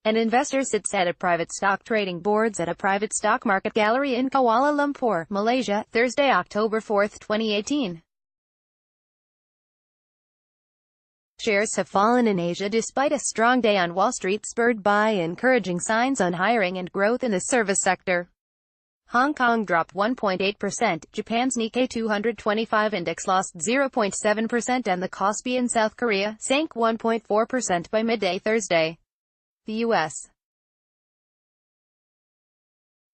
An investor sits at a private stock trading boards at a private stock market gallery in Kuala Lumpur, Malaysia, Thursday, October 4, 2018. Shares have fallen in Asia despite a strong day on Wall Street spurred by encouraging signs on hiring and growth in the service sector. Hong Kong dropped 1.8%, Japan's Nikkei 225 index lost 0.7% and the Kospi in South Korea sank 1.4% by midday Thursday. The U.S.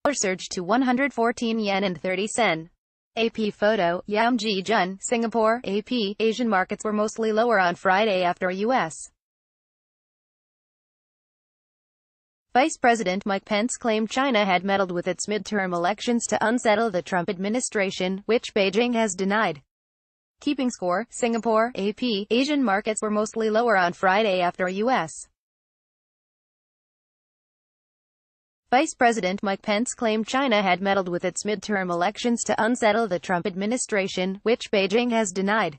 dollar surged to 114 yen and 30 sen. AP photo, Yam Ji Jun, Singapore, AP. Asian markets were mostly lower on Friday after a U.S. Vice President Mike Pence claimed China had meddled with its midterm elections to unsettle the Trump administration, which Beijing has denied. Keeping score, Singapore, AP. Asian markets were mostly lower on Friday after a U.S. Vice President Mike Pence claimed China had meddled with its midterm elections to unsettle the Trump administration, which Beijing has denied.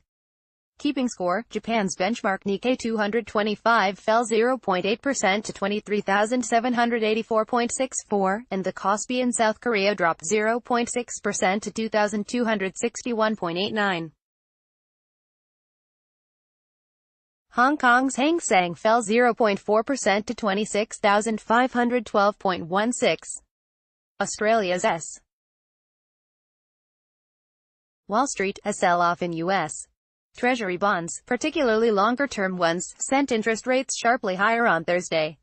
Keeping score, Japan's benchmark Nikkei 225 fell 0.8% to 23,784.64, and the Kospi in South Korea dropped 0.6% to 2,261.89. Hong Kong's Hang Seng fell 0.4% to 26,512.16. Australia's S. Wall Street, a sell-off in U.S. Treasury bonds, particularly longer-term ones, sent interest rates sharply higher on Thursday.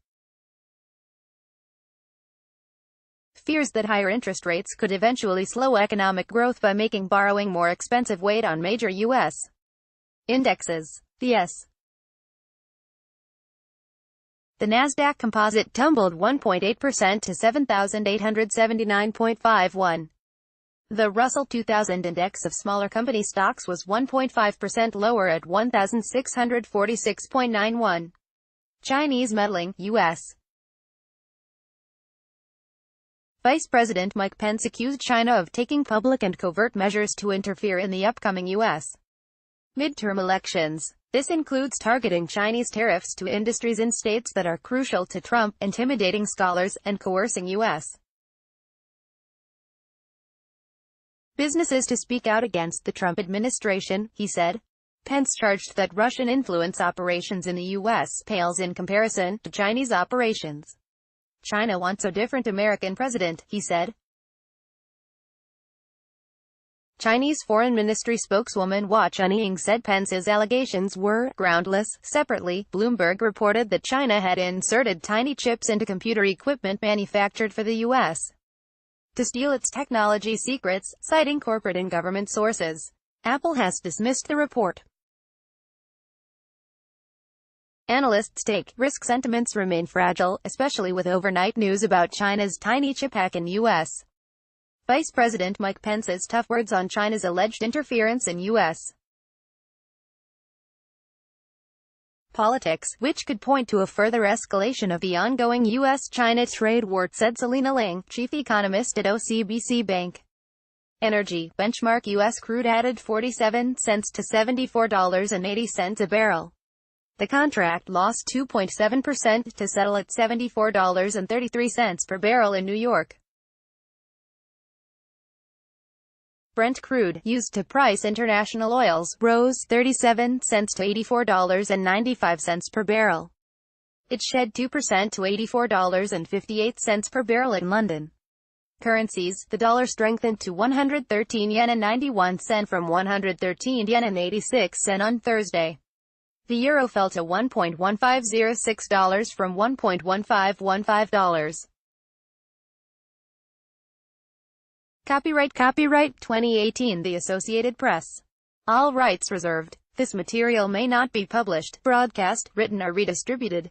Fears that higher interest rates could eventually slow economic growth by making borrowing more expensive weighed on major U.S. indexes. The Nasdaq Composite tumbled 1.8% to 7,879.51. The Russell 2000 index of smaller company stocks was 1.5% lower at 1,646.91. Chinese meddling, U.S. Vice President Mike Pence accused China of taking public and covert measures to interfere in the upcoming U.S. midterm elections. This includes targeting Chinese tariffs to industries in states that are crucial to Trump, intimidating scholars, and coercing U.S. businesses to speak out against the Trump administration, he said. Pence charged that Russian influence operations in the U.S. pales in comparison to Chinese operations. China wants a different American president, he said. Chinese Foreign Ministry spokeswoman Hua Chunying said Pence's allegations were groundless. Separately, Bloomberg reported that China had inserted tiny chips into computer equipment manufactured for the U.S. to steal its technology secrets, citing corporate and government sources. Apple has dismissed the report. Analysts take risk sentiments remain fragile, especially with overnight news about China's tiny chip hack in U.S. Vice President Mike Pence's tough words on China's alleged interference in U.S. politics, which could point to a further escalation of the ongoing U.S.-China trade war, said Selena Lang, chief economist at OCBC Bank. Energy benchmark U.S. crude added 47 cents to $74.80 a barrel. The contract lost 2.7% to settle at $74.33 per barrel in New York. Brent crude, used to price international oils, rose 37 cents to $84.95 per barrel. It shed 2% to $84.58 per barrel in London. Currencies, the dollar strengthened to 113 yen and 91 sen from 113 yen and 86 sen on Thursday. The euro fell to $1.1506 from $1.1515. Copyright 2018 The Associated Press. All rights reserved. This material may not be published, broadcast, written or redistributed.